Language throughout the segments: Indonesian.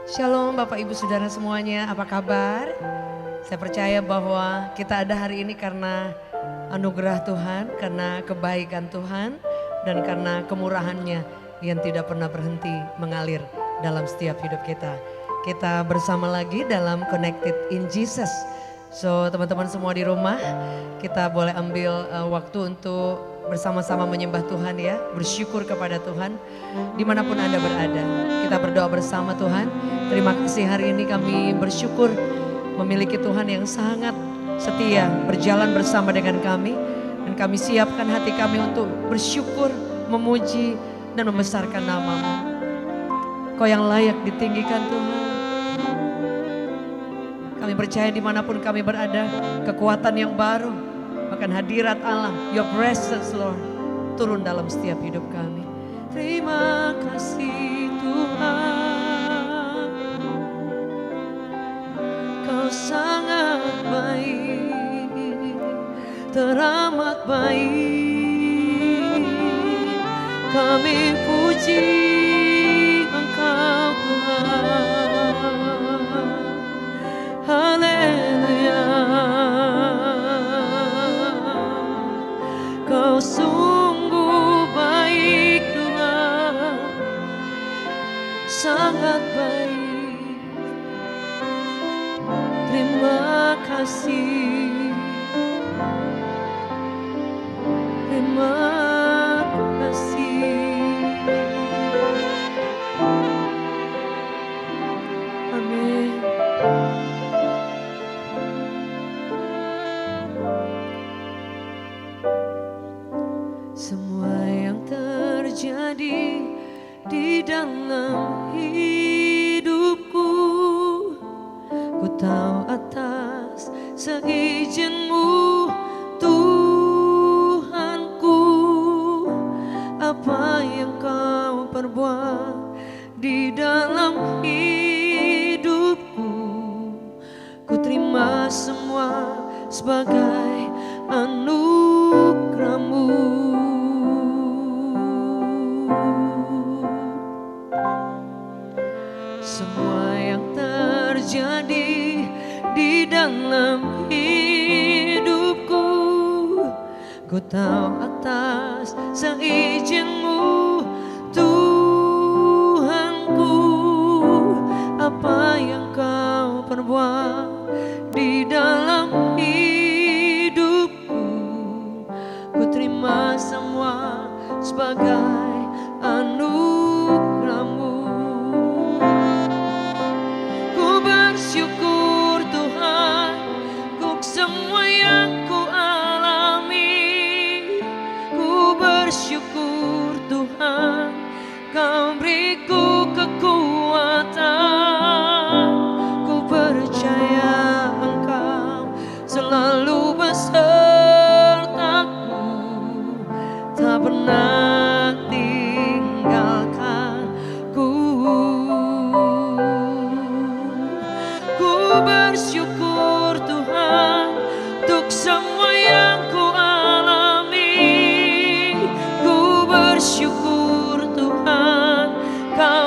Shalom Bapak Ibu Saudara semuanya, apa kabar? Saya percaya bahwa kita ada hari ini karena anugerah Tuhan, karena kebaikan Tuhan, dan karena kemurahannya yang tidak pernah berhenti mengalir dalam setiap hidup kita. Kita bersama lagi dalam Connected in Jesus. So teman-teman semua di rumah, kita boleh ambil waktu untuk bersama-sama menyembah Tuhan ya, bersyukur kepada Tuhan dimanapun Anda berada. Kita berdoa bersama Tuhan. Terima kasih hari ini kami bersyukur memiliki Tuhan yang sangat setia berjalan bersama dengan kami. Dan kami siapkan hati kami untuk bersyukur, memuji dan membesarkan nama-Mu. Kau yang layak ditinggikan Tuhan. Kami percaya dimanapun kami berada, kekuatan yang baru, bahkan hadirat Allah, Your presence Lord, turun dalam setiap hidup kami. Terima kasih Tuhan, Kau sangat baik, teramat baik. Kami puji Engkau Tuhan, haleluya. Kau sungguh baik Tuhan, sangat baik. Terima kasih, terima kasih. Amin. Semua yang terjadi di dalam hidupku, ku tahu atas seizin-Mu Tuhanku. Apa yang Kau perbuat di dalam hidupku, ku terima semua sebagai anugerah-Mu. Semua yang terjadi di dalam hidupku, ku tahu atas seizin-Mu Tuhanku. Apa yang Kau perbuat di dalam hidupku, ku terima semua sebagai anugerah-Mu. Ku bersyukur Tuhan untuk semua yang ku alami. Ku bersyukur Tuhan, Kau beriku kekuatan. Ku percaya Engkau selalu besertaku, tak pernah tinggalkanku. Ku bersyukur Tuhan untuk semua yang ku alami. Ku bersyukur Tuhan, Kau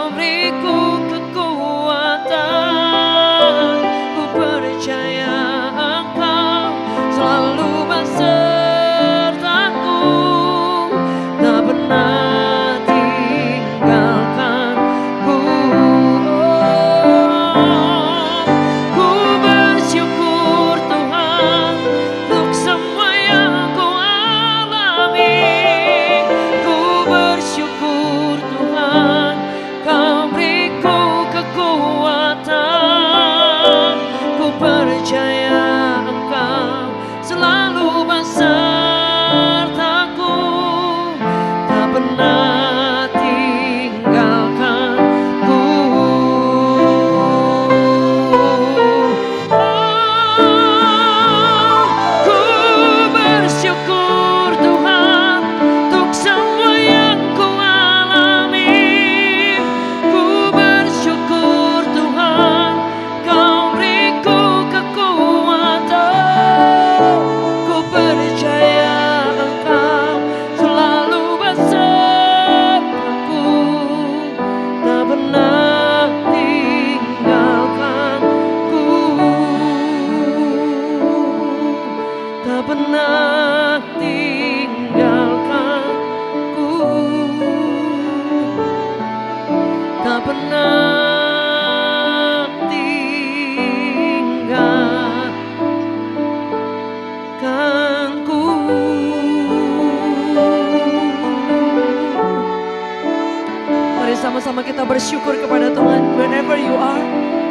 sama-sama kita bersyukur kepada Tuhan. Wherever you are,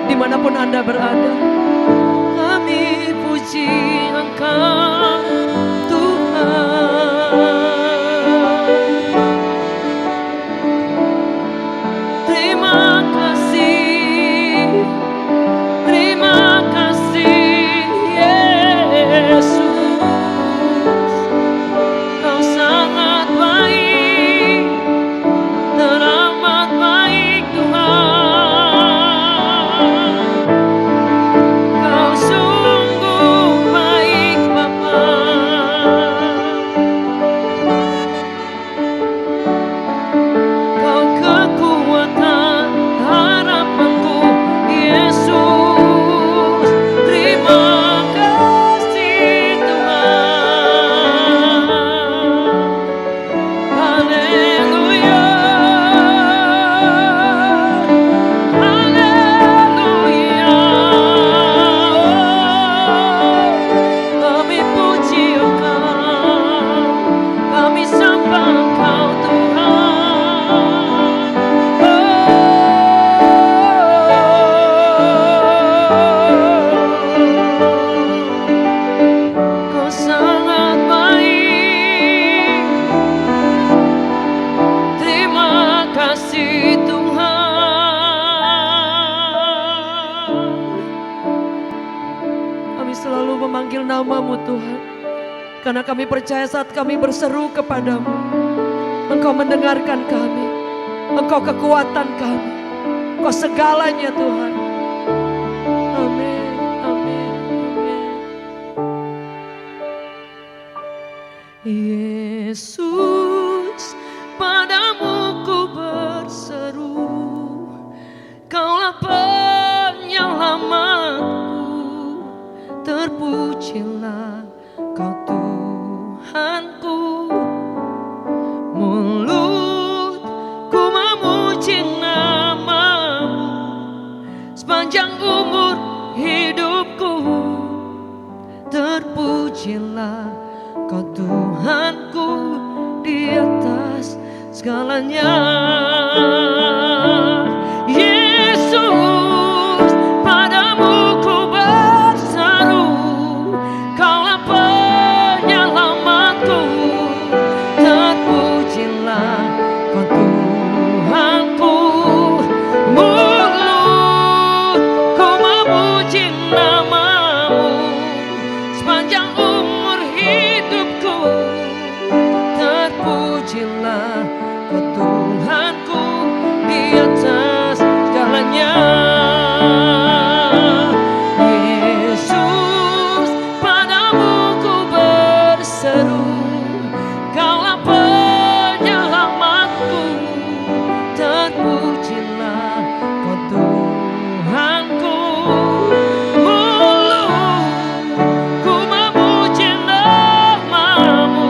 dimanapun Anda berada, kami puji Engkau Tuhan. Terima kasih, terima kasih Yesus. Kau sangat baik, teramat baik Tuhan. Kau sungguh baik Bapa. Kau kekuatan harapanku Yesus. Terima kasih Tuhan. Haleluya, haleluya. Kami puji Engkau, kami sembah Engkau Tuhan. Kau sangat baik. Terima kasih Tuhan. Kami selalu memanggil nama-Mu Tuhan, karena kami percaya saat kami berseru kepadamu, Engkau mendengarkan kami. Engkau kekuatan kami, Engkau segalanya Tuhan. Amin, amin, amin. Yesus, padamu ku berseru, Kaulah penyelamatku. Terpujilah Kau Tuhanku. Mulutku memuji nama-Mu sepanjang umur hidupku. Terpujilah Kau Tuhanku di atas segalanya. Yesus, padamu ku berseru, Kaulah penyelamatku. Terpujilah Kau Tuhanku. Mulutku memuji nama-Mu sepanjang umur hidupku. Terpujilah Kau Tuhanku di atas segalanya. Yesus, padamu ku berseru, Kaulah penyelamatku. Terpujilah Kau Tuhanku. Mulutku memuji nama-Mu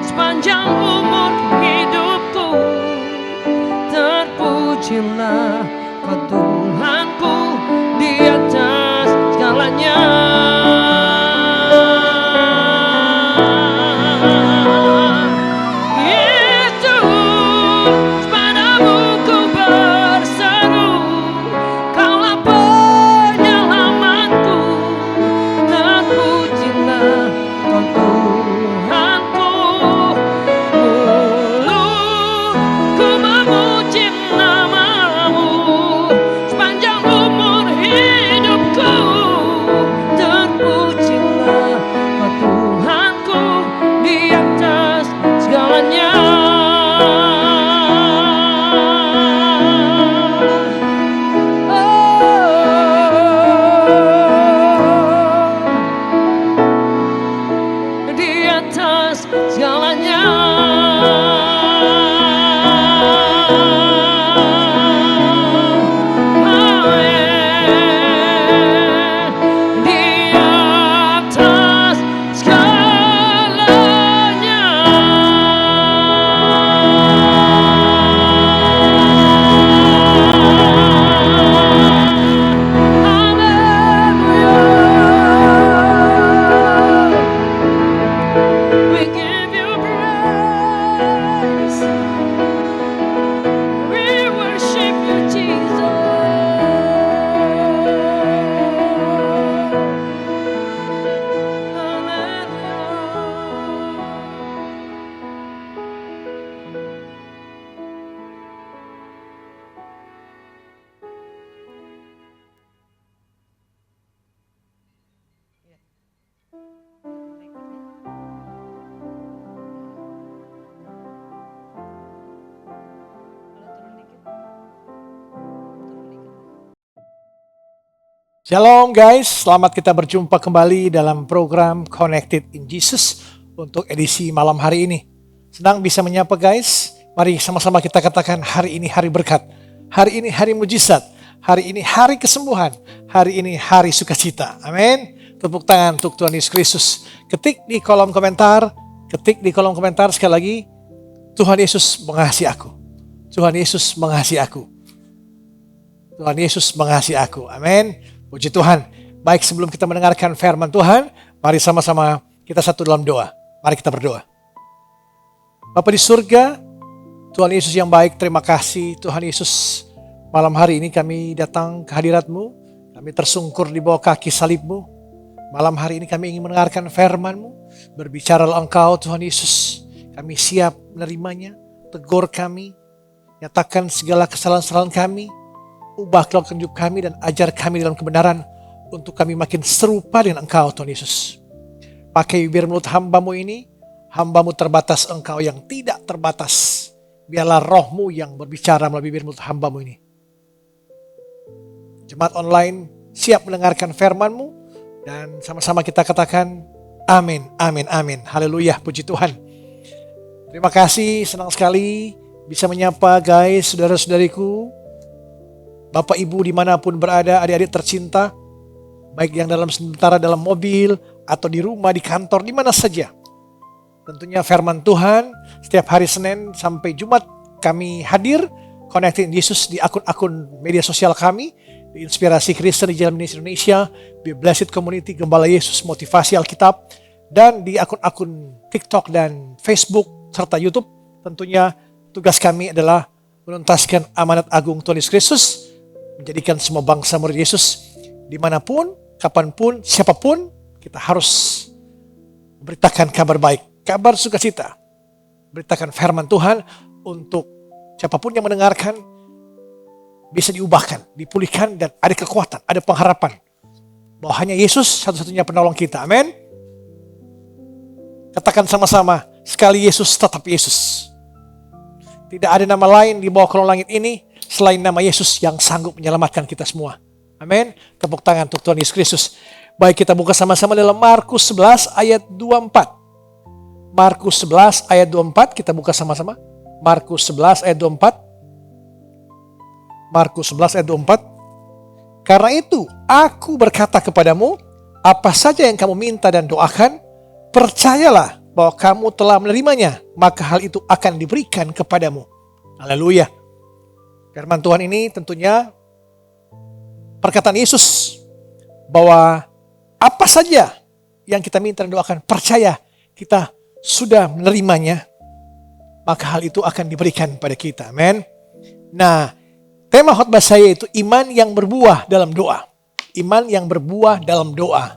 sepanjang umur hidupku. Terpujilah Kau Tuhanku di atas segalanya. Yesus, padamu ku berseru, Kaulah penyelamatku. Terpujilah Kau Tuhanku. Mulutku memuji nama-Mu sepanjang umur Shalom guys, selamat kita berjumpa kembali dalam program Connected in Jesus untuk edisi malam hari ini. Senang bisa menyapa guys, mari sama-sama kita katakan hari ini hari berkat, hari ini hari mujizat, hari ini hari kesembuhan, hari ini hari sukacita. Amin. Tepuk tangan untuk Tuhan Yesus Kristus. Ketik di kolom komentar sekali lagi, Tuhan Yesus mengasihi aku. Tuhan Yesus mengasihi aku. Tuhan Yesus mengasihi aku. Amin. Puji Tuhan. Baik, sebelum kita mendengarkan firman Tuhan, mari sama-sama kita satu dalam doa. Mari kita berdoa. Bapa di surga, Tuhan Yesus yang baik, terima kasih Tuhan Yesus. Malam hari ini kami datang ke hadirat-Mu, kami tersungkur di bawah kaki salib-Mu. Malam hari ini kami ingin mendengarkan firman-Mu, berbicaralah Engkau Tuhan Yesus. Kami siap menerimanya, tegur kami, nyatakan segala kesalahan-kesalahan kami, ubah kelakuan hidup kami dan ajar kami dalam kebenaran untuk kami makin serupa dengan Engkau Tuhan Yesus. Pakai bibir mulut hamba-Mu ini, hamba-Mu terbatas, Engkau yang tidak terbatas. Biarlah roh-Mu yang berbicara melalui bibir mulut hamba-Mu ini. Jemaat online siap mendengarkan firman-Mu dan sama-sama kita katakan amin, amin, amin. Haleluya, puji Tuhan. Terima kasih, senang sekali bisa menyapa guys, saudara-saudariku, Bapak Ibu dimanapun berada, adik-adik tercinta, baik yang sementara dalam mobil, atau di rumah, di kantor, di mana saja. Tentunya firman Tuhan, setiap hari Senin sampai Jumat kami hadir, Connecting Yesus di akun-akun media sosial kami, di Inspirasi Kristen di Jalan Indonesia, di Blessed Community Gembala Yesus Motivasi Alkitab, dan di akun-akun TikTok dan Facebook, serta YouTube. Tentunya tugas kami adalah menuntaskan amanat agung Tuhan Yesus Kristus, menjadikan semua bangsa murid Yesus dimanapun, kapanpun, siapapun, kita harus beritakan kabar baik, kabar sukacita, beritakan firman Tuhan untuk siapapun yang mendengarkan bisa diubahkan, dipulihkan, dan ada kekuatan, ada pengharapan bahwa hanya Yesus satu-satunya penolong kita. Amin. Katakan sama-sama, sekali Yesus tetap Yesus. Tidak ada nama lain di bawah kolong langit ini selain nama Yesus yang sanggup menyelamatkan kita semua. Amin. Tepuk tangan untuk Tuhan Yesus Kristus. Baik, kita buka sama-sama dalam Markus 11 ayat 24. Markus 11 ayat 24, kita buka sama-sama. Markus 11 ayat 24. Markus 11 ayat 24. Karena itu, aku berkata kepadamu, apa saja yang kamu minta dan doakan, percayalah bahwa kamu telah menerimanya, maka hal itu akan diberikan kepadamu. Haleluya. Firman Tuhan ini tentunya perkataan Yesus bahwa apa saja yang kita minta dan doakan, percaya kita sudah menerimanya, maka hal itu akan diberikan pada kita. Amin. Nah, tema khotbah saya itu iman yang berbuah dalam doa. Iman yang berbuah dalam doa.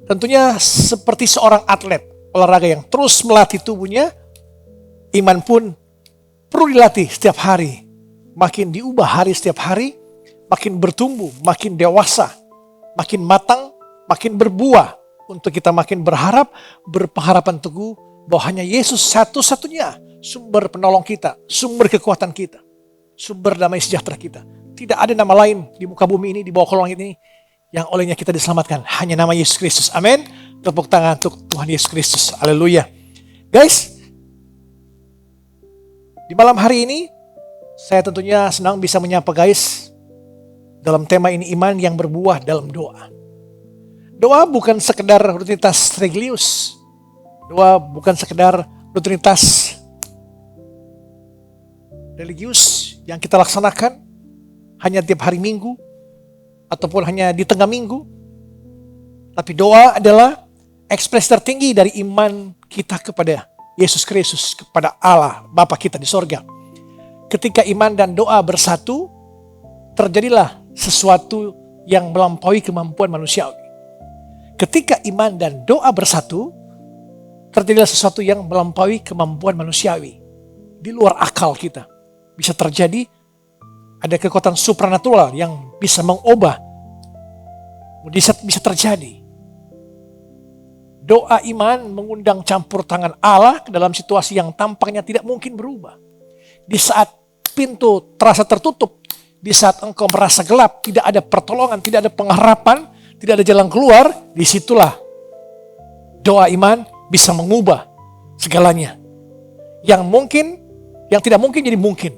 Tentunya seperti seorang atlet olahraga yang terus melatih tubuhnya, iman pun perlu dilatih setiap hari. Makin diubah hari setiap hari, makin bertumbuh, makin dewasa, makin matang, makin berbuah. Untuk kita makin berharap, berpengharapan teguh bahwa hanya Yesus satu-satunya sumber penolong kita, sumber kekuatan kita, sumber damai sejahtera kita. Tidak ada nama lain di muka bumi ini, di bawah kolong langit ini, yang olehnya kita diselamatkan. Hanya nama Yesus Kristus. Amin. Tepuk tangan untuk Tuhan Yesus Kristus. Haleluya. Guys, di malam hari ini saya tentunya senang bisa menyapa guys dalam tema ini, iman yang berbuah dalam doa. Doa bukan sekedar rutinitas religius. Doa bukan sekedar rutinitas religius yang kita laksanakan hanya tiap hari Minggu ataupun hanya di tengah minggu. Tapi doa adalah ekspresi tertinggi dari iman kita kepada Yesus Kristus, kepada Allah Bapa kita di sorga. Ketika iman dan doa bersatu, terjadilah sesuatu yang melampaui kemampuan manusiawi. Ketika iman dan doa bersatu, terjadilah sesuatu yang melampaui kemampuan manusiawi. Di luar akal kita. Bisa terjadi, ada kekuatan supranatural yang bisa mengubah. Mujizat bisa terjadi. Doa iman mengundang campur tangan Allah ke dalam situasi yang tampaknya tidak mungkin berubah. Di saat pintu terasa tertutup, di saat engkau merasa gelap, tidak ada pertolongan, tidak ada pengharapan, tidak ada jalan keluar, disitulah doa iman bisa mengubah segalanya. Yang mungkin, yang tidak mungkin jadi mungkin.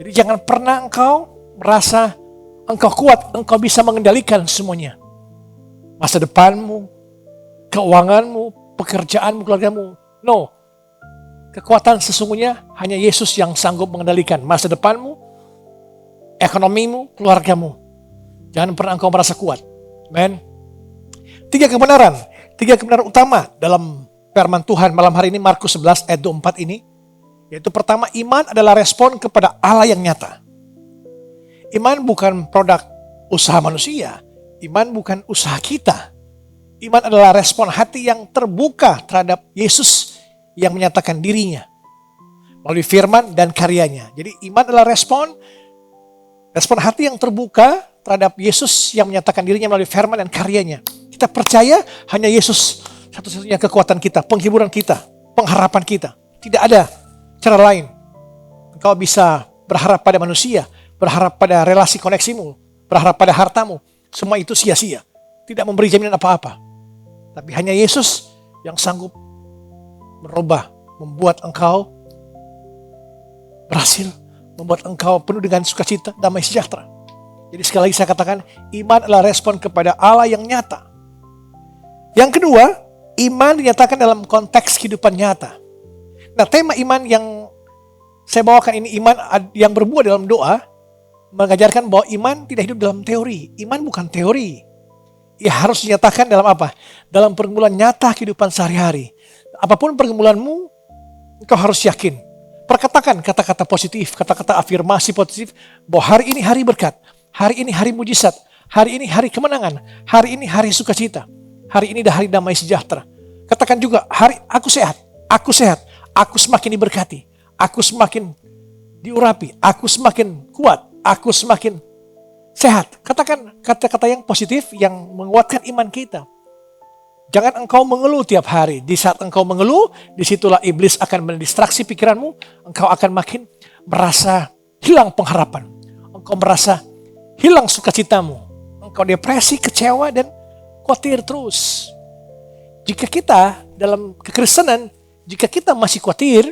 Jadi jangan pernah engkau merasa engkau kuat, engkau bisa mengendalikan semuanya. Masa depanmu, keuanganmu, pekerjaanmu, keluargamu. No. Kekuatan sesungguhnya hanya Yesus yang sanggup mengendalikan masa depanmu, ekonomimu, keluargamu. Jangan pernah engkau merasa kuat. Amen. Tiga kebenaran utama dalam firman Tuhan malam hari ini, Markus 11 ayat 24 ini. Yaitu pertama, iman adalah respon kepada Allah yang nyata. Iman bukan produk usaha manusia. Iman bukan usaha kita. Iman adalah respon hati yang terbuka terhadap Yesus yang menyatakan dirinya melalui firman dan karyanya. Jadi iman adalah respon hati yang terbuka terhadap Yesus yang menyatakan dirinya melalui firman dan karyanya. Kita percaya hanya Yesus satu-satunya kekuatan kita, penghiburan kita, pengharapan kita. Tidak ada cara lain. Engkau bisa berharap pada manusia, berharap pada relasi koneksimu, berharap pada hartamu. Semua itu sia-sia. Tidak memberi jaminan apa-apa. Tapi hanya Yesus yang sanggup merubah, membuat engkau berhasil, membuat engkau penuh dengan sukacita, damai sejahtera. Jadi sekali lagi saya katakan, iman adalah respon kepada Allah yang nyata. Yang kedua, iman dinyatakan dalam konteks kehidupan nyata. Nah, tema iman yang saya bawakan ini, iman yang berbuah dalam doa, mengajarkan bahwa iman tidak hidup dalam teori. Iman bukan teori. Ia harus dinyatakan dalam apa? Dalam pergumulan nyata kehidupan sehari-hari. Apapun pergumulanmu, engkau harus yakin. Perkatakan kata-kata positif, kata-kata afirmasi positif, bahwa hari ini hari berkat, hari ini hari mujizat, hari ini hari kemenangan, hari ini hari sukacita, hari ini hari damai sejahtera. Katakan juga, hari aku sehat, aku semakin diberkati, aku semakin diurapi, aku semakin kuat, aku semakin sehat. Katakan kata-kata yang positif yang menguatkan iman kita. Jangan engkau mengeluh tiap hari. Di saat engkau mengeluh, disitulah iblis akan mendistraksi pikiranmu. Engkau akan makin merasa hilang pengharapan. Engkau merasa hilang sukacitamu. Engkau depresi, kecewa, dan khawatir terus. Jika kita dalam kekristenan, jika kita masih khawatir,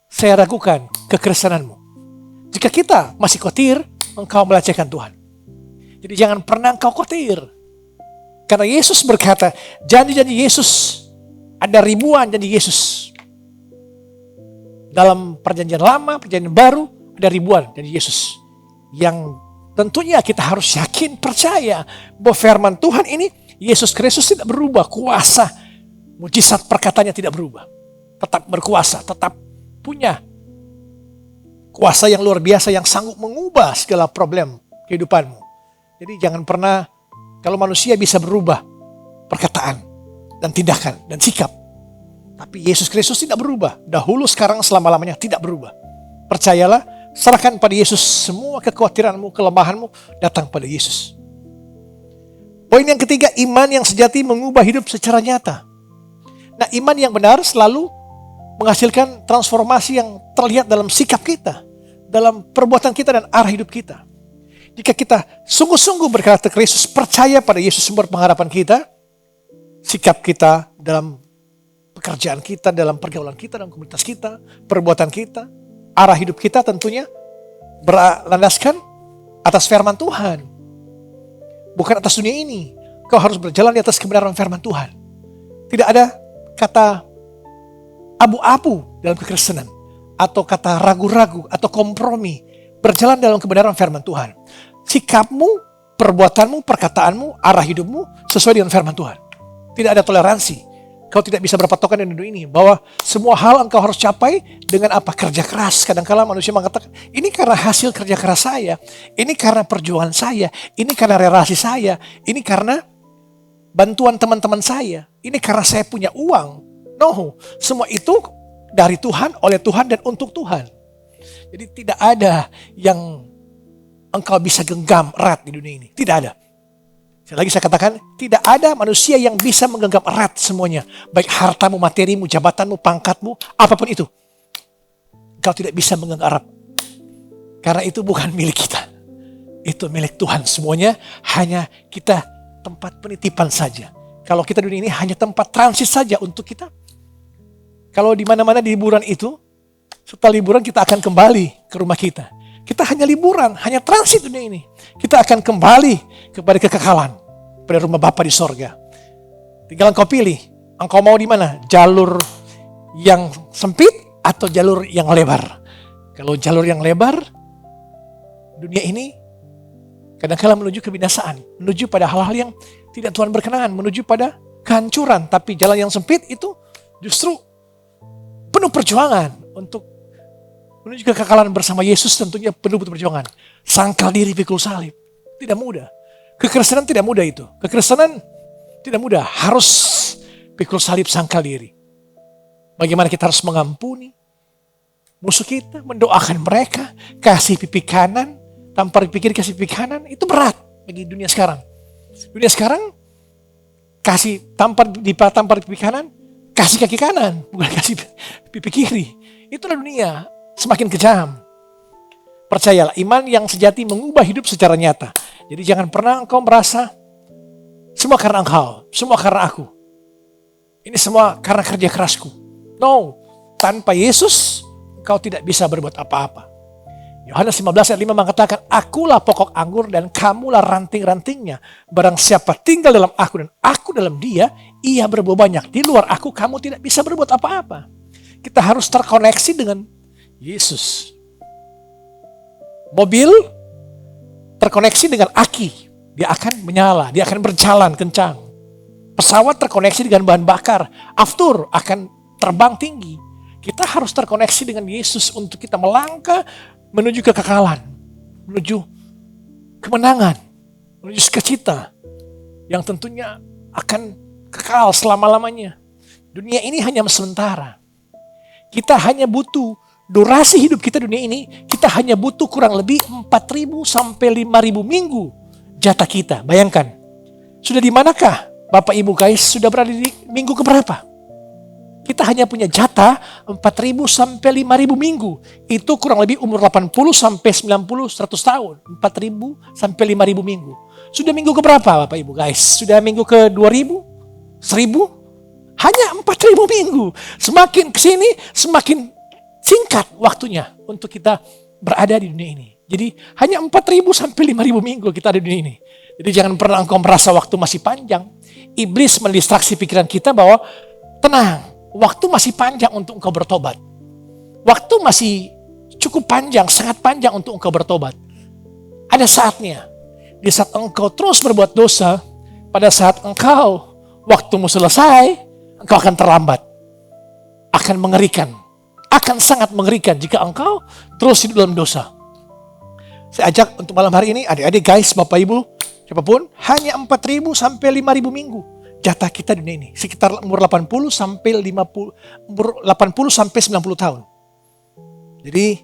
saya ragukan kekristenanmu. Jika kita masih khawatir, engkau melecehkan Tuhan. Jadi jangan pernah engkau khawatir. Karena Yesus berkata, janji-janji Yesus, ada ribuan janji Yesus. Dalam perjanjian lama, perjanjian baru, ada ribuan janji Yesus. Yang tentunya kita harus yakin, percaya bahwa firman Tuhan ini, Yesus Kristus tidak berubah. Kuasa, mujizat perkataannya tidak berubah. Tetap berkuasa, tetap punya kuasa yang luar biasa yang sanggup mengubah segala problem kehidupanmu. Jadi jangan pernah, kalau manusia bisa berubah perkataan dan tindakan dan sikap. Tapi Yesus Kristus tidak berubah. Dahulu, sekarang, selama-lamanya tidak berubah. Percayalah, serahkan pada Yesus semua kekhawatiranmu, kelemahanmu, datang pada Yesus. Poin yang ketiga, iman yang sejati mengubah hidup secara nyata. Nah, iman yang benar selalu menghasilkan transformasi yang terlihat dalam sikap kita, dalam perbuatan kita dan arah hidup kita. Jika kita sungguh-sungguh berkata Kristus, percaya pada Yesus sumber pengharapan kita, sikap kita dalam pekerjaan kita, dalam pergaulan kita, dalam komunitas kita, perbuatan kita, arah hidup kita tentunya berlandaskan atas firman Tuhan. Bukan atas dunia ini. Kau harus berjalan di atas kebenaran firman Tuhan. Tidak ada kata abu-abu dalam kekristenan, atau kata ragu-ragu, atau kompromi. Berjalan dalam kebenaran firman Tuhan. Sikapmu, perbuatanmu, perkataanmu, arah hidupmu sesuai dengan firman Tuhan. Tidak ada toleransi. Kau tidak bisa berpatokan dengan dunia ini, bahwa semua hal engkau harus capai dengan apa? Kerja keras. Kadang-kala manusia mengatakan, ini karena hasil kerja keras saya, ini karena perjuangan saya, ini karena relasi saya, ini karena bantuan teman-teman saya, ini karena saya punya uang. No, semua itu dari Tuhan, oleh Tuhan, dan untuk Tuhan. Jadi tidak ada yang engkau bisa genggam erat di dunia ini. Tidak ada. Sekali lagi saya katakan, tidak ada manusia yang bisa menggenggam erat semuanya. Baik hartamu, materimu, jabatanmu, pangkatmu, apapun itu. Engkau tidak bisa menggenggam erat. Karena itu bukan milik kita. Itu milik Tuhan semuanya, hanya kita tempat penitipan saja. Kalau kita dunia ini hanya tempat transit saja untuk kita. Kalau di mana-mana di liburan itu, setelah liburan kita akan kembali ke rumah kita. Kita hanya liburan, hanya transit dunia ini. Kita akan kembali kepada kekekalan, pada rumah Bapa di sorga. Tinggal engkau pilih, engkau mau di mana? Jalur yang sempit atau jalur yang lebar? Kalau jalur yang lebar, dunia ini kadang-kadang menuju kebinasaan, menuju pada hal-hal yang tidak Tuhan berkenan, menuju pada kehancuran. Tapi jalan yang sempit itu justru penuh perjuangan untuk menuju kekekalan bersama Yesus, tentunya penuh perjuangan. Sangkal diri pikul salib, tidak mudah. Kekristenan tidak mudah itu. Kekristenan tidak mudah, harus pikul salib sangkal diri. Bagaimana kita harus mengampuni musuh kita, mendoakan mereka, kasih pipi kanan, tanpa dipikir kasih pipi kanan, itu berat bagi dunia sekarang. Dunia sekarang kasih tanpa pipi kanan, kasih kaki kanan, bukan kasih pipi kiri. Itulah dunia, semakin kejam. Percayalah, iman yang sejati mengubah hidup secara nyata. Jadi jangan pernah engkau merasa semua karena engkau, semua karena aku. Ini semua karena kerja kerasku. No, tanpa Yesus engkau tidak bisa berbuat apa-apa. Yohanes 15 ayat 5 mengatakan, akulah pokok anggur dan kamulah ranting-rantingnya. Barang siapa tinggal dalam aku dan aku dalam dia, ia berbuah banyak. Di luar aku, kamu tidak bisa berbuat apa-apa. Kita harus terkoneksi dengan Yesus. Mobil terkoneksi dengan aki. Dia akan menyala, dia akan berjalan kencang. Pesawat terkoneksi dengan bahan bakar. Aftur akan terbang tinggi. Kita harus terkoneksi dengan Yesus untuk kita melangkah menuju kekekalan, menuju kemenangan, menuju sukacita yang tentunya akan kekal selama-lamanya. Dunia ini hanya sementara. Kita hanya butuh, durasi hidup kita dunia ini, kita hanya butuh kurang lebih 4.000 sampai 5.000 minggu jatah kita. Bayangkan, sudah di manakah Bapak Ibu guys, sudah berada di minggu keberapa? Kita hanya punya jatah 4.000 sampai 5.000 minggu. Itu kurang lebih umur 80 sampai 90, 100 tahun. 4.000 sampai 5.000 minggu. Sudah minggu keberapa Bapak Ibu guys? Sudah minggu ke 2.000? 1.000? Hanya 4.000 minggu. Semakin kesini semakin singkat waktunya untuk kita berada di dunia ini. Jadi hanya 4.000 sampai 5.000 minggu kita ada di dunia ini. Jadi jangan pernah engkau merasa waktu masih panjang. Iblis mendistraksi pikiran kita bahwa tenang. Waktu masih panjang untuk engkau bertobat. Waktu masih cukup panjang, sangat panjang untuk engkau bertobat. Ada saatnya, di saat engkau terus berbuat dosa, pada saat engkau waktumu selesai, engkau akan terlambat. Akan mengerikan. Akan sangat mengerikan jika engkau terus hidup dalam dosa. Saya ajak untuk malam hari ini, adik-adik guys, Bapak Ibu, siapapun, hanya 4.000 sampai 5.000 minggu. Jatah kita di dunia ini sekitar umur 80 sampai 90 tahun. Jadi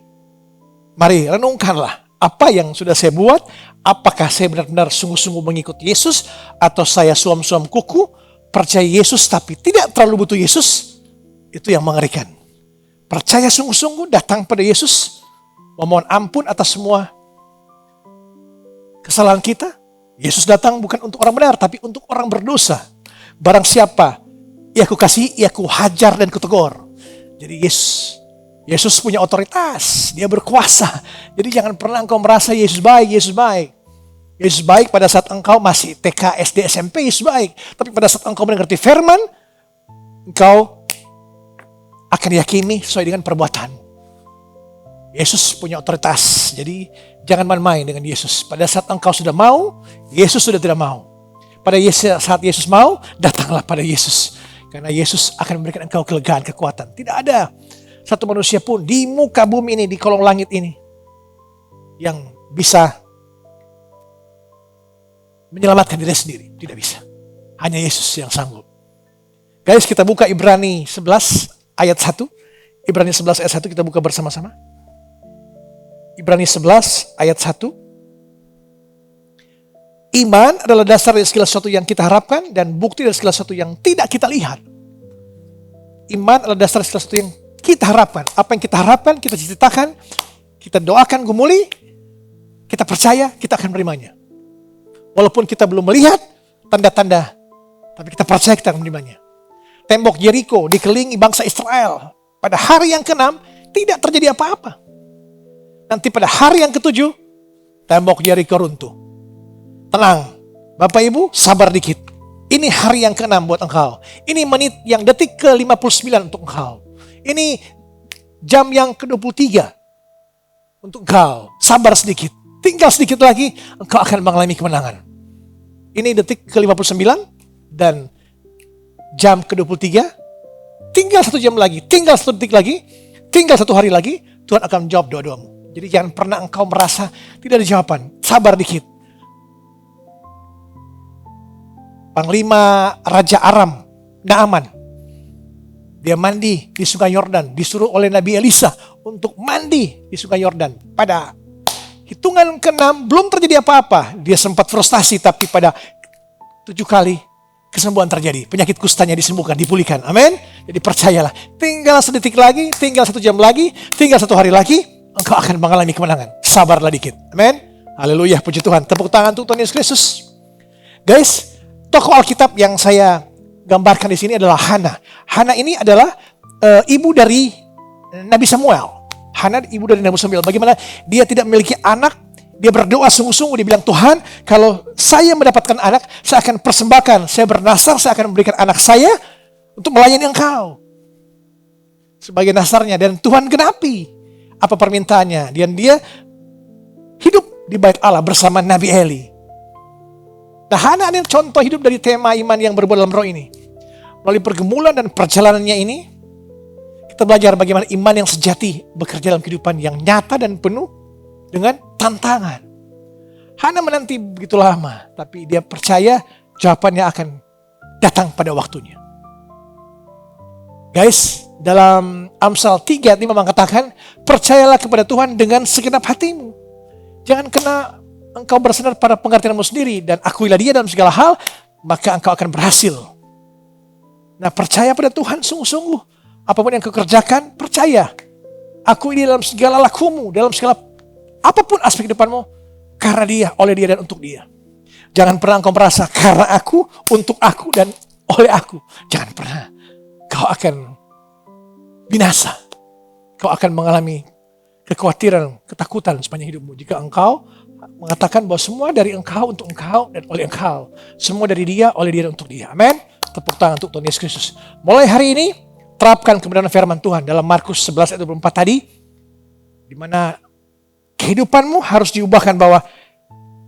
mari renungkanlah apa yang sudah saya buat. Apakah saya benar-benar sungguh-sungguh mengikuti Yesus atau saya suam-suam kuku percaya Yesus tapi tidak terlalu butuh Yesus? Itu yang mengerikan. Percaya sungguh-sungguh datang pada Yesus, memohon ampun atas semua kesalahan kita. Yesus datang bukan untuk orang benar tapi untuk orang berdosa. Barang siapa ia ku kasih, ia ku hajar dan kutegur. Jadi Yesus punya otoritas, dia berkuasa. Jadi jangan pernah engkau merasa Yesus baik, Yesus baik. Yesus baik pada saat engkau masih TK, SD, SMP, Yesus baik. Tapi pada saat engkau mengerti firman, engkau akan yakini sesuai dengan perbuatan. Yesus punya otoritas, jadi jangan main-main dengan Yesus. Pada saat engkau sudah mau, Yesus sudah tidak mau. Pada saat Yesus mau, datanglah pada Yesus. Karena Yesus akan memberikan engkau kelegaan, kekuatan. Tidak ada satu manusia pun di muka bumi ini, di kolong langit ini, yang bisa menyelamatkan diri sendiri. Tidak bisa. Hanya Yesus yang sanggup. Guys, kita buka Ibrani 11 ayat 1. Ibrani 11 ayat 1 kita buka bersama-sama. Ibrani 11 ayat 1. Iman adalah dasar dari segala sesuatu yang kita harapkan dan bukti dari segala sesuatu yang tidak kita lihat. Iman adalah dasar dari segala sesuatu yang kita harapkan. Apa yang kita harapkan, kita cita-citakan, kita doakan gumuli, kita percaya kita akan menerimanya. Walaupun kita belum melihat tanda-tanda, tapi kita percaya kita akan menerimanya. Tembok Yeriko dikelilingi bangsa Israel. Pada hari yang ke-6 tidak terjadi apa-apa. Nanti pada hari yang ke-7 tembok Yeriko runtuh. Tenang, Bapak Ibu, sabar dikit. Ini hari yang ke-6 buat engkau. Ini menit yang detik ke-59 untuk engkau. Ini jam yang ke-23 untuk engkau. Sabar sedikit. Tinggal sedikit lagi, engkau akan mengalami kemenangan. Ini detik ke-59 dan jam ke-23. Tinggal 1 jam lagi, tinggal 1 detik lagi, tinggal 1 hari lagi, Tuhan akan menjawab doa-doamu. Jadi jangan pernah engkau merasa tidak ada jawaban. Sabar dikit. Panglima Raja Aram, Naaman, dia mandi di Sungai Yordan, disuruh oleh Nabi Elisa untuk mandi di Sungai Yordan. Pada hitungan ke-6 belum terjadi apa-apa. Dia sempat frustasi, tapi pada 7 kali kesembuhan terjadi. Penyakit kustanya disembuhkan, dipulihkan. Amin. Jadi percayalah, tinggal sedetik lagi, tinggal 1 jam lagi, tinggal 1 hari lagi, engkau akan mengalami kemenangan. Sabarlah dikit. Amin. Haleluya, puji Tuhan. Tepuk tangan untuk Tuhan Yesus Kristus. Guys, tokoh Alkitab yang saya gambarkan di sini adalah Hana. Hana ini adalah ibu dari Nabi Samuel. Hana ibu dari Nabi Samuel. Bagaimana dia tidak memiliki anak, dia berdoa sungguh-sungguh. Dia bilang, Tuhan, kalau saya mendapatkan anak, saya akan persembahkan. Saya bernasar, saya akan memberikan anak saya untuk melayani engkau sebagai nasarnya. Dan Tuhan genapi apa permintaannya. Dan dia hidup di bait Allah bersama Nabi Eli. Nah, Hana ini contoh hidup dari tema iman yang berbuah dalam roh ini. Melalui pergumulan dan perjalanannya ini, kita belajar bagaimana iman yang sejati bekerja dalam kehidupan yang nyata dan penuh dengan tantangan. Hana menanti begitu lama, tapi dia percaya jawabannya akan datang pada waktunya. Guys, dalam Amsal 3 ayat 5 mengatakan, percayalah kepada Tuhan dengan segenap hatimu. Jangan kena engkau bersandar pada pengertianmu sendiri dan akuilah dia dalam segala hal, maka engkau akan berhasil. Nah, percaya pada Tuhan sungguh-sungguh. Apapun yang kau kerjakan, percaya. Akui dia dalam segala lakumu, dalam segala apapun aspek depanmu, karena dia, oleh dia dan untuk dia. Jangan pernah engkau merasa karena aku, untuk aku dan oleh aku. Jangan pernah. Kau akan binasa. Kau akan mengalami kekhawatiran, ketakutan sepanjang hidupmu jika engkau mengatakan bahwa semua dari engkau, untuk engkau, dan oleh engkau. Semua dari dia, oleh dia, dan untuk dia. Amin. Tepuk tangan untuk Tuhan Yesus Kristus. Mulai hari ini, terapkan kebenaran firman Tuhan dalam Markus 11 ayat 24 tadi. Di mana kehidupanmu harus diubahkan bahwa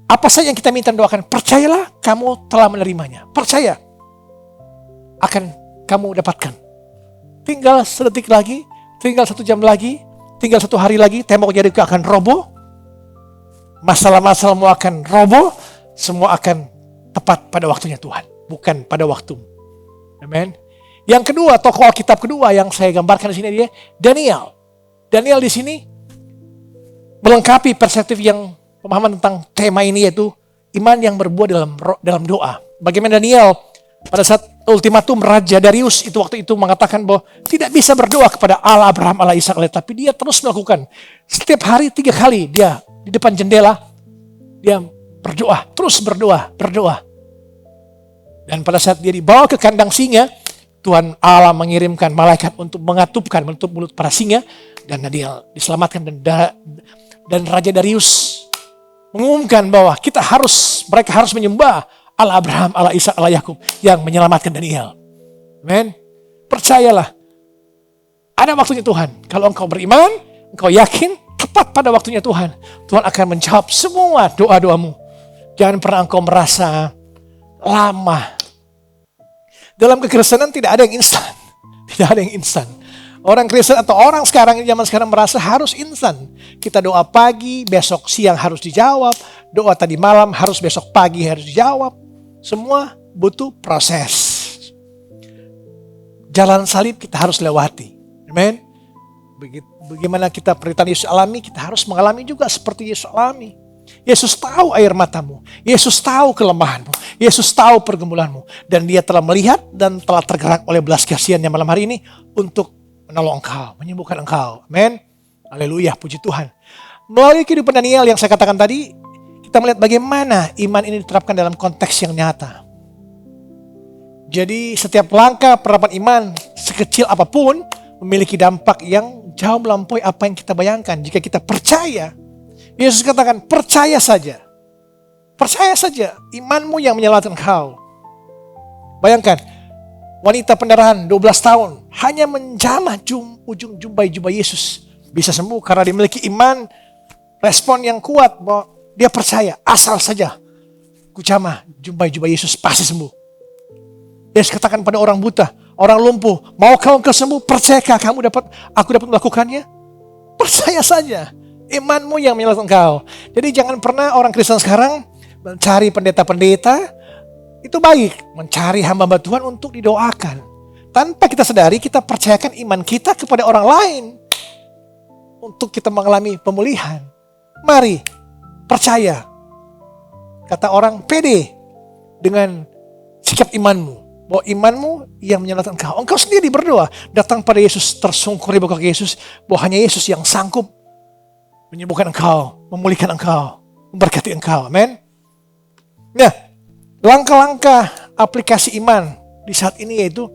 apa saja yang kita minta doakan, percayalah kamu telah menerimanya. Percaya akan kamu dapatkan. Tinggal sedetik lagi, tinggal 1 jam lagi, tinggal 1 hari lagi, tembok Yeriko akan roboh. Masalah-masalahmu akan roboh, semua akan tepat pada waktunya Tuhan, bukan pada waktumu. Amin. Yang kedua, tokoh Alkitab kedua yang saya gambarkan di sini dia Daniel. Daniel di sini melengkapi perspektif yang pemahaman tentang tema ini, yaitu iman yang berbuah dalam doa. Bagaimana Daniel pada saat ultimatum Raja Darius itu waktu itu mengatakan bahwa tidak bisa berdoa kepada Allah Abraham, Allah Ishak, tapi dia terus melakukan. Setiap hari 3 kali dia di depan jendela, dia berdoa, terus berdoa. Dan pada saat dia dibawa ke kandang singa, Tuhan Allah mengirimkan malaikat untuk menutup mulut para singa, dan Daniel diselamatkan. Dan Raja Darius mengumumkan bahwa mereka harus menyembah Allah Abraham, Allah Ishak, Allah Yakub yang menyelamatkan Daniel. Amen. Percayalah, ada waktunya Tuhan. Kalau engkau beriman, engkau yakin, tepat pada waktunya Tuhan. Tuhan akan menjawab semua doa-doamu. Jangan pernah engkau merasa lama. Dalam kekristenan tidak ada yang instan. Tidak ada yang instan. Orang Kristen atau orang sekarang, zaman sekarang merasa harus instan. Kita doa pagi, besok siang harus dijawab. Doa tadi malam harus besok pagi harus dijawab. Semua butuh proses. Jalan salib kita harus lewati. Amen. Bagaimana kita penderitaan Yesus alami, kita harus mengalami juga seperti Yesus alami. Yesus tahu air matamu, Yesus tahu kelemahanmu, Yesus tahu pergumulanmu, dan dia telah melihat dan telah tergerak oleh belas kasihannya malam hari ini untuk menolong engkau, menyembuhkan engkau. Amin. Haleluya, puji Tuhan. Melalui kehidupan Daniel yang saya katakan tadi, kita melihat bagaimana iman ini diterapkan dalam konteks yang nyata. Jadi setiap langkah penerapan iman sekecil apapun memiliki dampak yang jauh melampaui apa yang kita bayangkan. Jika kita percaya, Yesus katakan percaya saja. Percaya saja, imanmu yang menyelamatkan kau. Bayangkan, wanita pendarahan 12 tahun hanya menjamah ujung jubah Yesus. Bisa sembuh karena dia memiliki iman, respon yang kuat bahwa dia percaya asal saja ku jamah jubah Yesus pasti sembuh. Yesus katakan pada orang buta, orang lumpuh, mau kau sembuh, percayakah aku dapat melakukannya? Percaya saja, imanmu yang menyelamatkan kau. Jadi jangan pernah orang Kristen sekarang mencari pendeta-pendeta, itu baik, mencari hamba Tuhan untuk didoakan. Tanpa kita sadari, kita percayakan iman kita kepada orang lain untuk kita mengalami pemulihan. Mari, percaya. Kata orang, pede dengan sikap imanmu. Bahwa imanmu yang menyelamatkan kau. Engkau sendiri berdoa, datang pada Yesus, tersungkur di bawah kaki Yesus, bahwa hanya Yesus yang sanggup menyembuhkan engkau, memulihkan engkau, memberkati engkau. Amin. Nah, langkah-langkah aplikasi iman di saat ini yaitu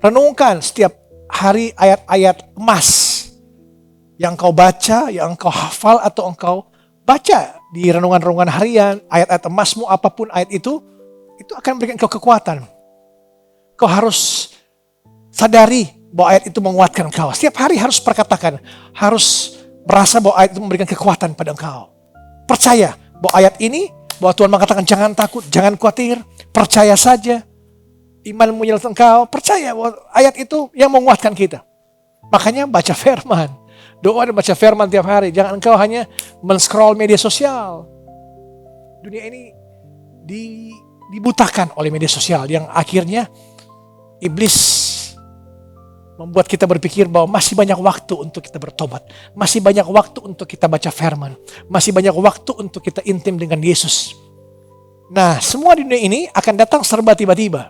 renungkan setiap hari ayat-ayat emas yang engkau baca, yang engkau hafal atau engkau baca di renungan-renungan harian, ayat-ayat emasmu apapun ayat itu akan memberikan engkau kekuatan. Kau harus sadari bahwa ayat itu menguatkan engkau. Setiap hari harus perkatakan, harus merasa bahwa ayat itu memberikan kekuatan pada engkau. Percaya bahwa ayat ini, bahwa Tuhan mengatakan jangan takut, jangan khawatir, percaya saja. Iman menyelamatkan engkau, percaya bahwa ayat itu yang menguatkan kita. Makanya baca firman, doa dan baca firman tiap hari. Jangan engkau hanya men-scroll media sosial. Dunia ini dibutakan oleh media sosial yang akhirnya iblis membuat kita berpikir bahwa masih banyak waktu untuk kita bertobat. Masih banyak waktu untuk kita baca firman. Masih banyak waktu untuk kita intim dengan Yesus. Nah, semua di dunia ini akan datang serba tiba-tiba.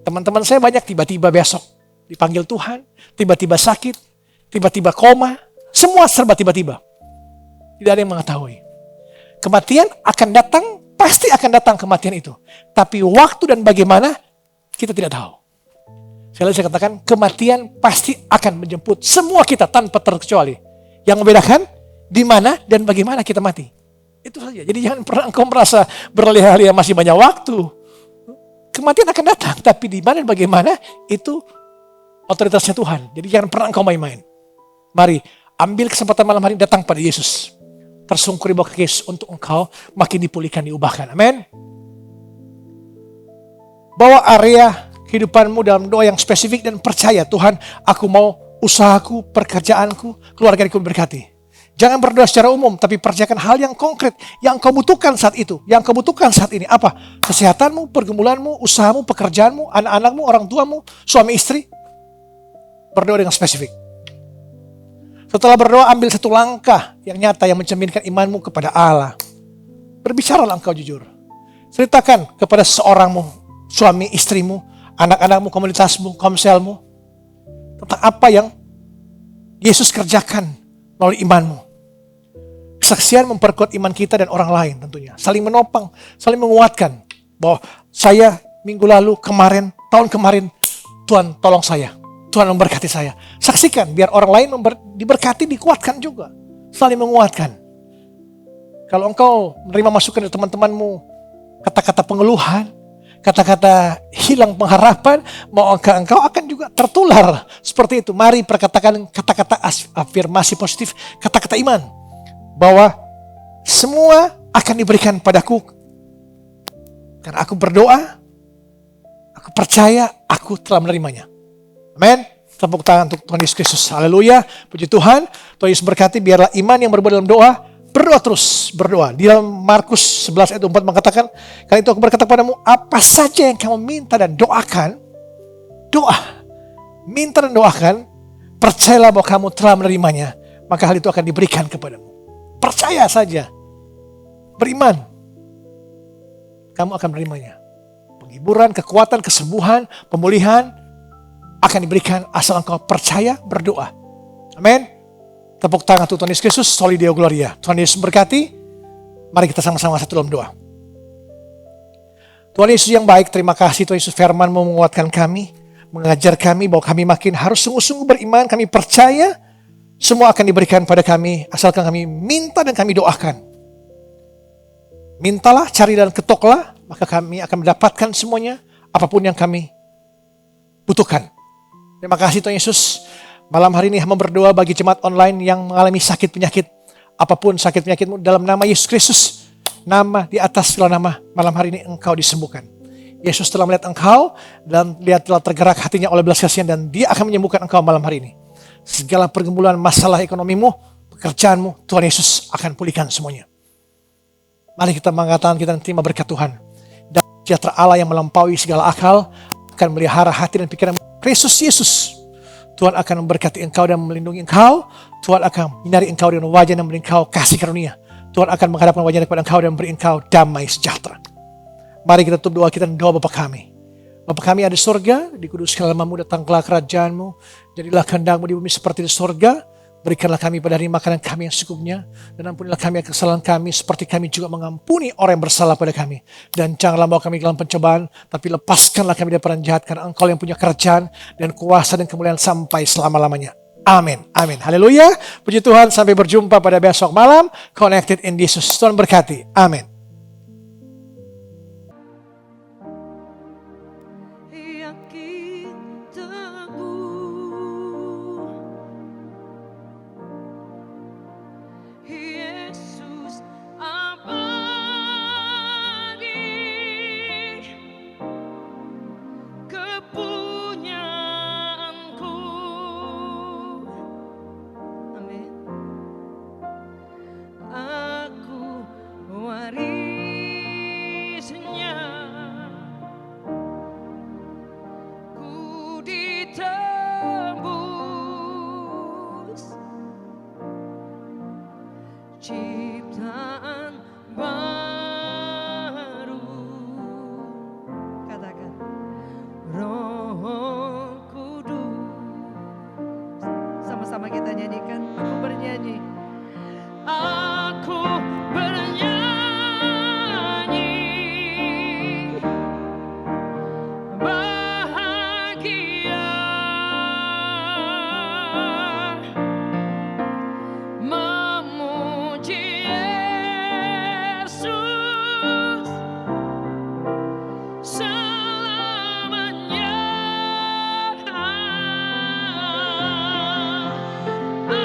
Teman-teman saya banyak tiba-tiba besok dipanggil Tuhan, tiba-tiba sakit, tiba-tiba koma. Semua serba tiba-tiba. Tidak ada yang mengetahui. Kematian akan datang, pasti akan datang kematian itu. Tapi waktu dan bagaimana, kita tidak tahu. Sekali lagi saya katakan, kematian pasti akan menjemput semua kita tanpa terkecuali. Yang membedakan di mana dan bagaimana kita mati. Itu saja. Jadi jangan pernah engkau merasa beralih-alih masih banyak waktu. Kematian akan datang, tapi di mana dan bagaimana itu otoritasnya Tuhan. Jadi jangan pernah engkau main-main. Mari ambil kesempatan malam hari datang pada Yesus. Tersungkur di bawah kaki Yesus untuk engkau makin dipulihkan, diubahkan. Amin. Bawa area kehidupanmu dalam doa yang spesifik dan percaya, Tuhan, aku mau usahaku, pekerjaanku, keluargaku berkati. Jangan berdoa secara umum, tapi percayakan hal yang konkret, yang kau butuhkan saat itu, yang kau butuhkan saat ini. Apa? Kesehatanmu, pergumulanmu, usahamu, pekerjaanmu, anak-anakmu, orang tuamu, suami istri. Berdoa dengan spesifik. Setelah berdoa, ambil satu langkah yang nyata yang mencerminkan imanmu kepada Allah. Berbicaralah engkau jujur. Ceritakan kepada seorangmu, suami istrimu, anak-anakmu, komunitasmu, komselmu, tentang apa yang Yesus kerjakan melalui imanmu. Kesaksian memperkuat iman kita dan orang lain tentunya. Saling menopang, saling menguatkan. Bahwa saya minggu lalu, kemarin, tahun kemarin, Tuhan tolong saya. Tuhan memberkati saya. Saksikan biar orang lain diberkati, dikuatkan juga. Saling menguatkan. Kalau engkau menerima masukan dari teman-temanmu, kata-kata pengeluhan, kata-kata hilang pengharapan, maka engkau akan juga tertular seperti itu. Mari perkatakan kata-kata afirmasi positif, kata-kata iman, bahwa semua akan diberikan padaku karena aku berdoa, aku percaya, aku telah menerimanya. Amin. Tepuk tangan untuk Tuhan Yesus Kristus. Haleluya. Puji Tuhan. Tuhan Yesus berkati, biarlah iman yang berbuah dalam doa, berdoa terus, berdoa. Di dalam Markus 11 ayat 4 mengatakan, karena itu aku berkata kepadamu, apa saja yang kamu minta dan doakan, doa, minta dan doakan, percayalah bahwa kamu telah menerimanya, maka hal itu akan diberikan kepadamu. Percaya saja, beriman, kamu akan menerimanya. Penghiburan, kekuatan, kesembuhan, pemulihan akan diberikan asal engkau percaya, berdoa. Amin. Tepuk tangan untuk Tuhan Yesus Kristus, Soli Deo Gloria. Tuhan Yesus berkati. Mari kita sama-sama satu dalam doa. Tuhan Yesus yang baik, terima kasih Tuhan Yesus, firman menguatkan kami, mengajar kami bahwa kami makin harus sungguh-sungguh beriman. Kami percaya semua akan diberikan pada kami, asalkan kami minta dan kami doakan. Mintalah, cari dan ketoklah, maka kami akan mendapatkan semuanya, apapun yang kami butuhkan. Terima kasih Tuhan Yesus. Malam hari ini hamba berdoa bagi jemaat online yang mengalami sakit penyakit. Apapun sakit penyakitmu, dalam nama Yesus Kristus, nama di atas segala nama, malam hari ini engkau disembuhkan. Yesus telah melihat engkau dan dia telah tergerak hatinya oleh belas kasihan dan dia akan menyembuhkan engkau malam hari ini. Segala pergumulan masalah ekonomimu, pekerjaanmu, Tuhan Yesus akan pulihkan semuanya. Mari kita mengatakan kita terima berkat Tuhan. Dan sejahtera Allah yang melampaui segala akal akan melihara hati dan pikiran Kristus Yesus. Tuhan akan memberkati engkau dan melindungi engkau. Tuhan akan menyinari engkau dengan wajah dan memberi engkau kasih karunia. Tuhan akan menghadapkan wajahnya kepada engkau dan memberi engkau damai sejahtera. Mari kita tutup doa kita dan doa Bapa kami. Bapa kami ada di surga, dikuduskanlah namamu, datanglah kerajaanmu. Jadilah kehendakmu di bumi seperti di surga. Berikanlah kami pada hari makanan kami yang secukupnya. Dan ampunilah kami kesalahan kami seperti kami juga mengampuni orang yang bersalah pada kami. Dan janganlah bawa kami dalam pencobaan, tapi lepaskanlah kami dari peran jahat, karena engkau yang punya kerajaan dan kuasa dan kemuliaan sampai selama-lamanya. Amin. Amin. Haleluya. Puji Tuhan, sampai berjumpa pada besok malam. Connected in Jesus. Tuhan berkati. Amin. Ciptaan baru, katakan Roh Kudus. Sama-sama kita nyanyikan, aku bernyanyi. Aku bernyanyi bahagia, memuji Yesus selamanya.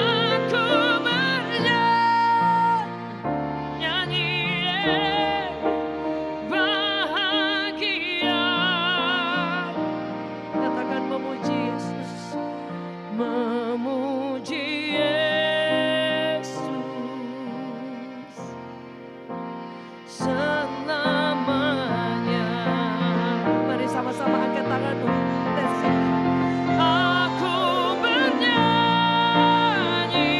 Aku bahagia, katakan memuji Yesus, memuji Yesus selamanya. Mari sama-sama angkat tanganmu. Let's sing. Aku bernyanyi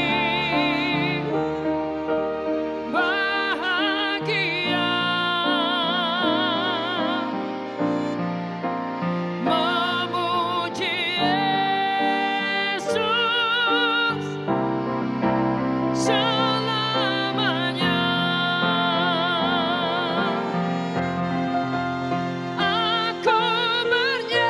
bahagia, memuji Yesus selamanya. Aku bernyanyi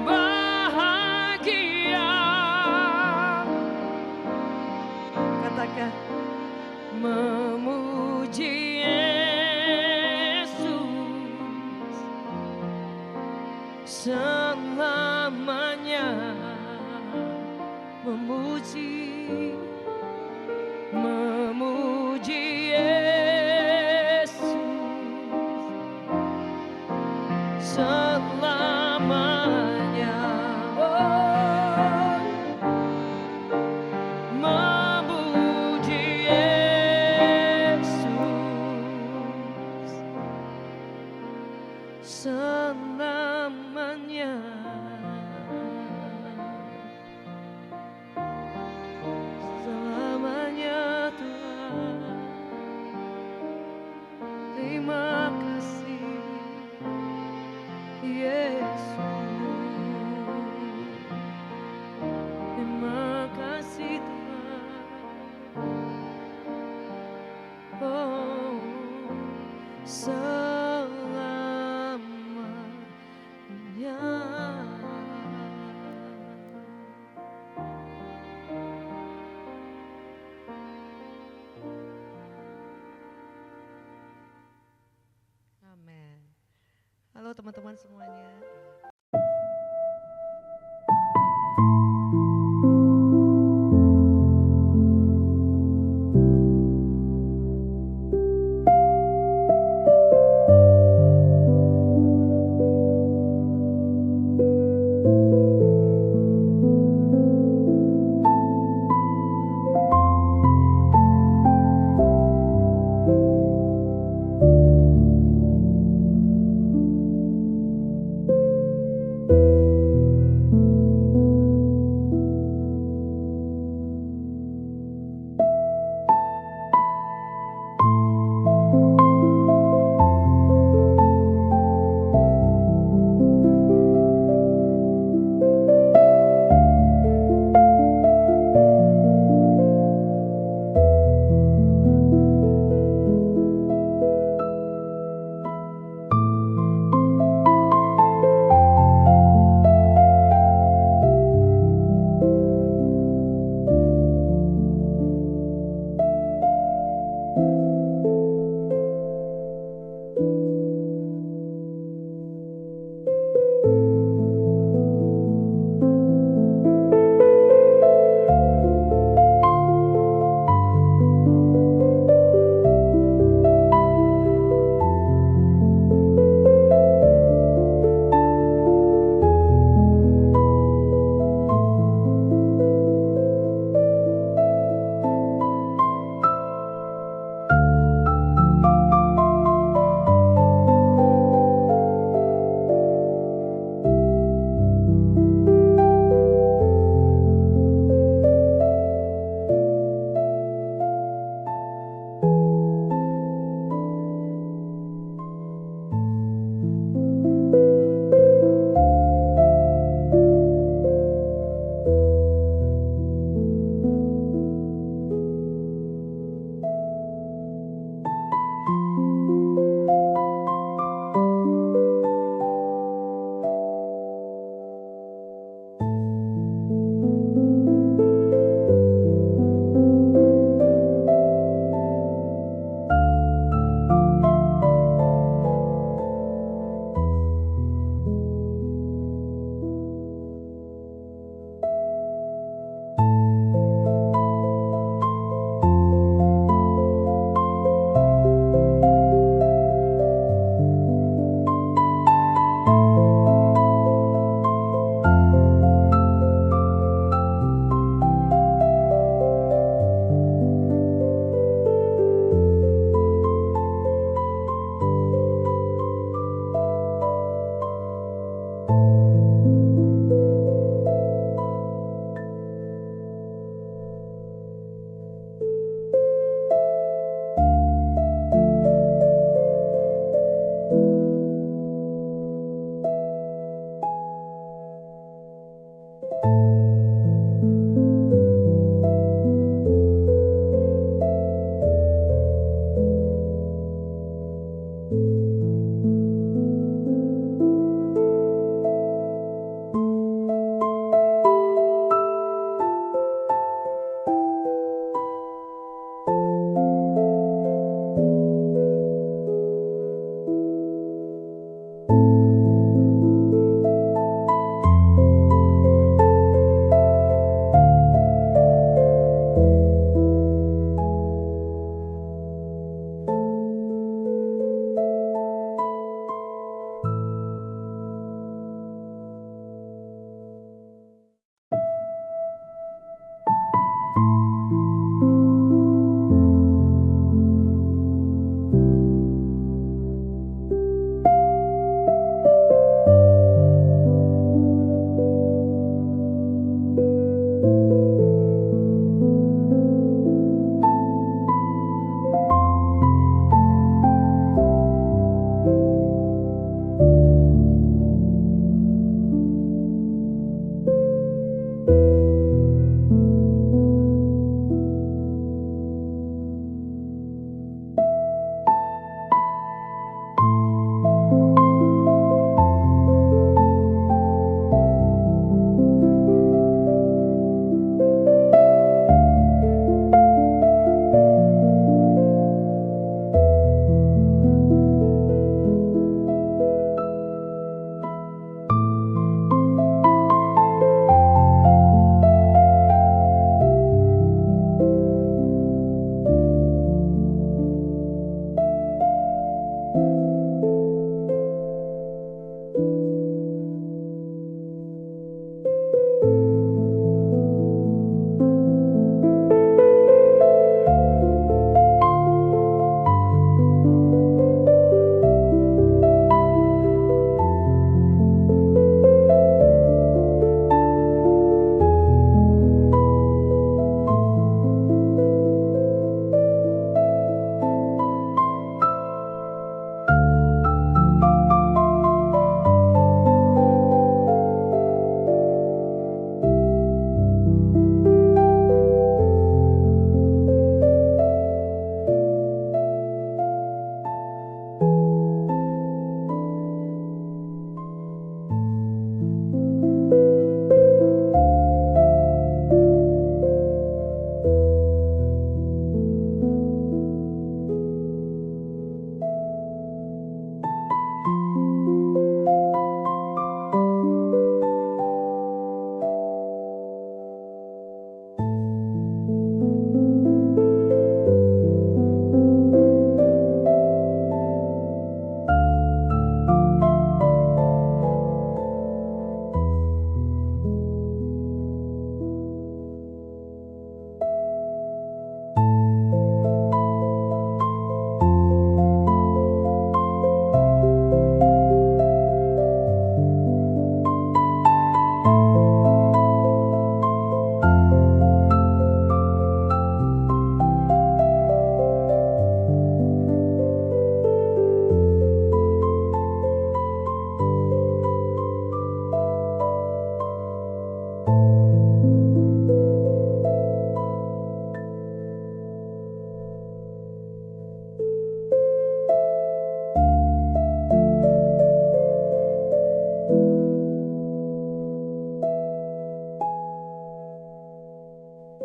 bahagia, katakan memuji Yesus selamanya. Memuji Yesus selamanya. Oh, memuji Yesus selamanya. halo teman-teman semuanya.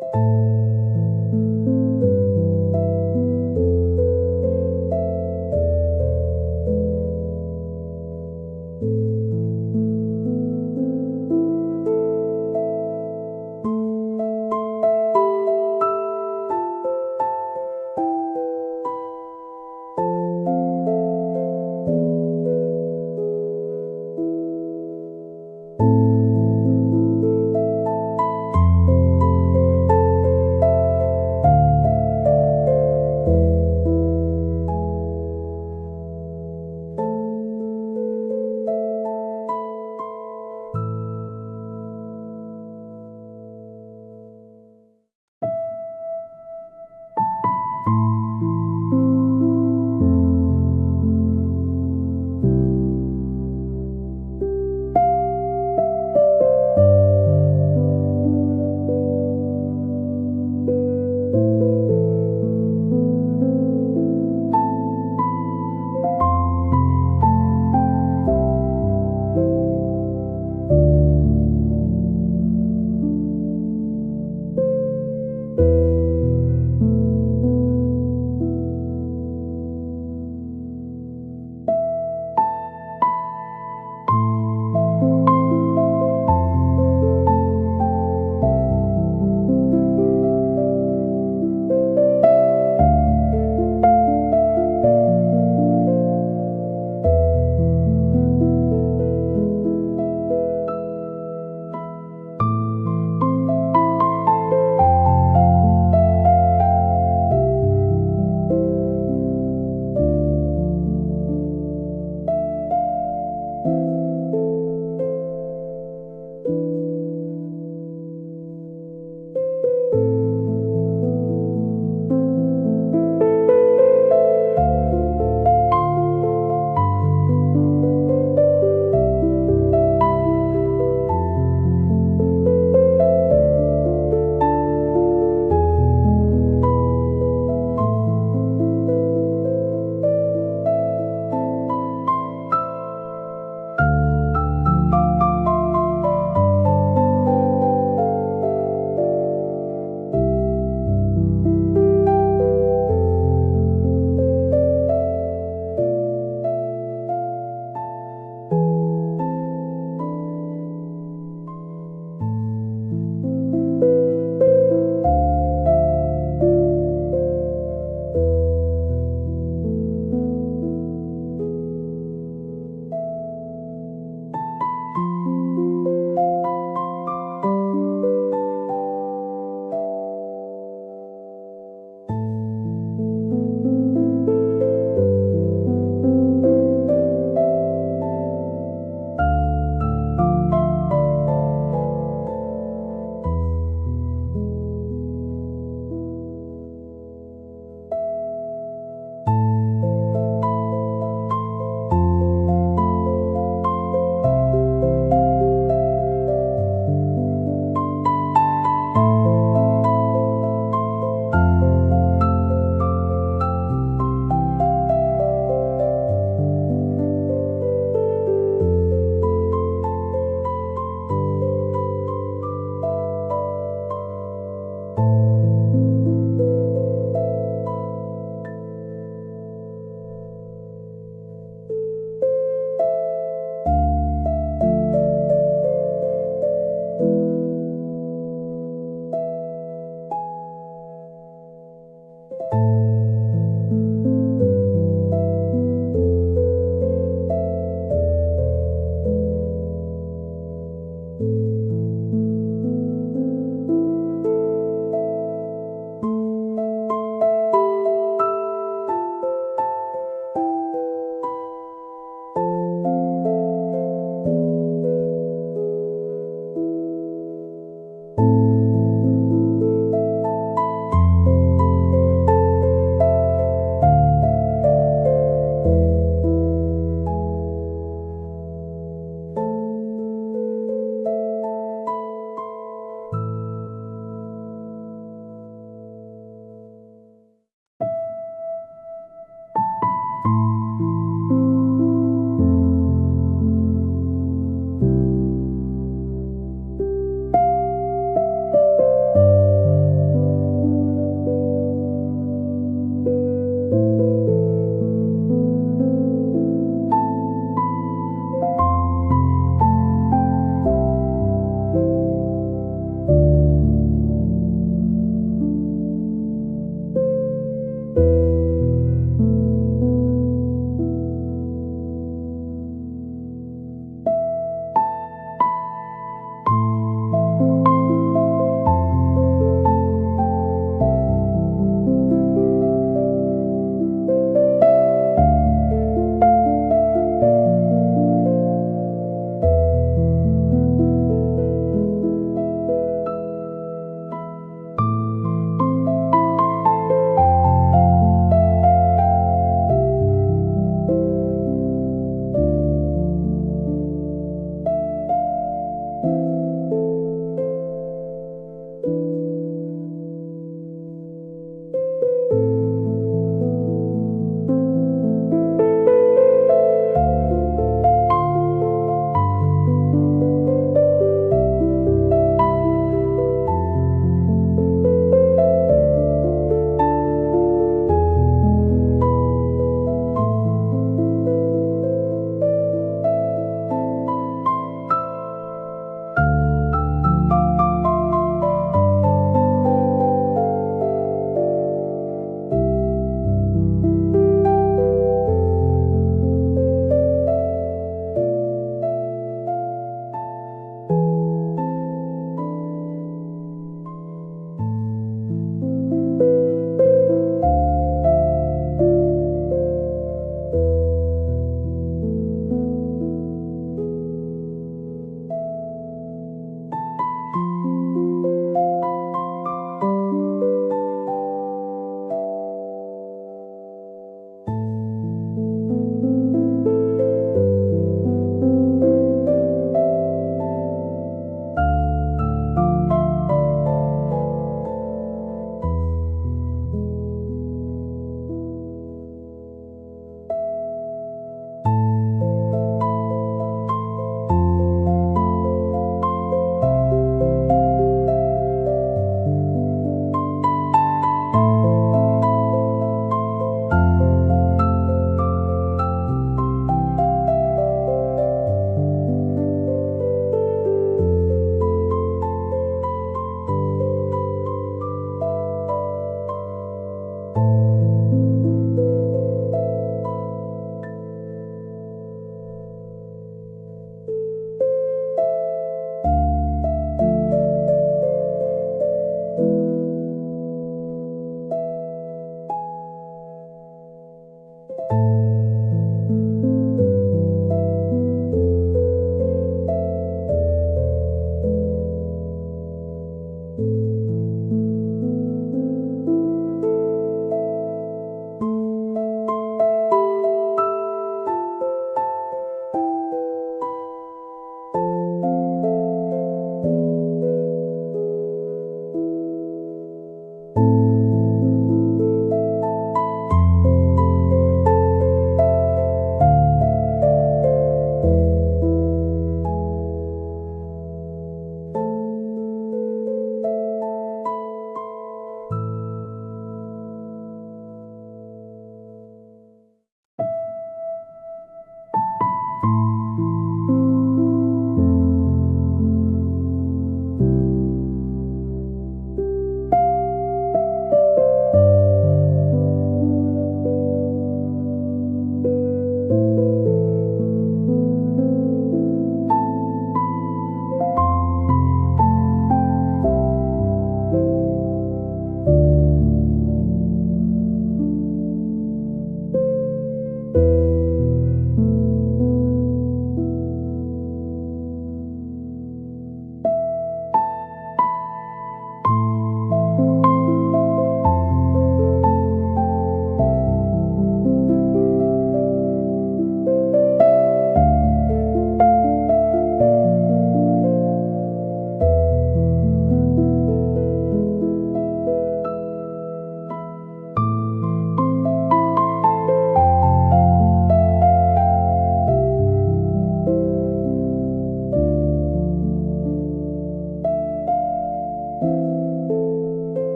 Tuhan.